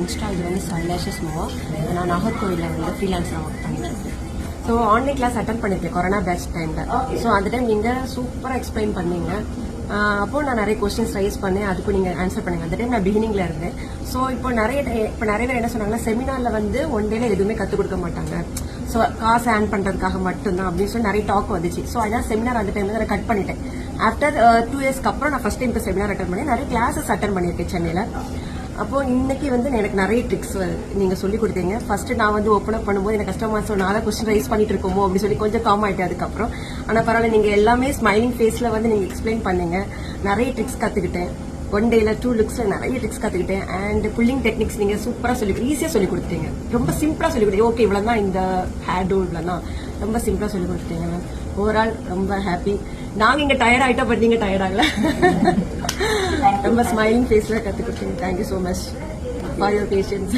Install வந்து சன்லேஷஸ் move. நான் நாகர்கோவிலில் வந்து ஃப்ரீலான்ஸராக ஒர்க் பண்ணியிருக்கேன். ஸோ ஆன்லைன் கிளாஸ் அட்டன் பண்ணியிருக்கேன் கொரோனா பேட்ச் டைமில். ஸோ அந்த டைம் நீங்கள் சூப்பராக எக்ஸ்பிளைன் பண்ணீங்க. அப்போது நான் நிறைய கொஸ்டின்ஸ் ரைஸ் பண்ணேன், அதுக்கு நீங்கள் ஆன்சர் பண்ணுங்க. அந்த டைம் நான் பிகினிங்கில் இருந்தேன். ஸோ இப்போ நிறைய பேர் என்ன சொன்னாங்கன்னா, செமினாரில் வந்து ஒன் டேல எதுவுமே கற்றுக் கொடுக்க மாட்டாங்க, ஸோ காசு ஏர்ன் பண்ணுறதுக்காக மட்டும்தான் அப்படின்னு சொல்லி நிறைய டாக் வந்துச்சு. ஸோ அதனால் செமினார் அந்த டைமில் நான் கட் பண்ணிட்டேன். ஆஃப்டர் 2 இயர்ஸ்க்கு அப்புறம் நான் ஃபர்ஸ்ட் டைம் இப்போ செமினார் அட்டன் பண்ணி நிறைய கிளாஸஸ் அட்டன் பண்ணியிருக்கேன் சென்னையில். அப்போ இன்னைக்கு வந்து எனக்கு நிறைய ட்ரிக்ஸ் நீங்க சொல்லி கொடுத்தீங்க. ஃபர்ஸ்ட் நான் வந்து ஓப்பன் அப் பண்ணும்போது எனக்கு கஸ்டமர்ஸ் நாளா கொஸ்டின் ரைஸ் பண்ணிட்டு இருக்கோமோ அப்படின்னு சொல்லி கொஞ்சம் காம் ஆயிட்டேன் அதுக்கப்புறம். ஆனா பரவாயில்ல, நீங்க எல்லாமே ஸ்மைலிங் ஃபேஸ்ல வந்து நீங்க எக்ஸ்பிளைன் பண்ணீங்க. நிறைய ட்ரிக்ஸ் கத்துக்கிட்டேன். 1 டேல 2 லுக்ஸ்ல நிறைய ட்ரிக்ஸ் கத்துக்கிட்டேன். அண்ட் புல்லிங் டெக்னிக்ஸ் நீங்க சூப்பரா ஈஸியா சொல்லி கொடுத்துட்டீங்க. ரொம்ப சிம்பிளா சொல்லி கொடுத்தீங்க. ஓகே, இவ்வளவுதான் இந்த ஹேர் டூ, இவ்வளவுதான் ரொம்ப சிம்பிளா சொல்லி கொடுத்துட்டீங்க மேம். ஓவரால் ரொம்ப ஹாப்பி. நாங்க இங்க டயர்ட் ஆயிட்டோம், பட் நீங்க டயர்ட் ஆகல. ரொம்ப ஸ்மைலிங் ஃபேஸ்ல கத்து கொடுத்தீங்க. Thank you so much for your patience.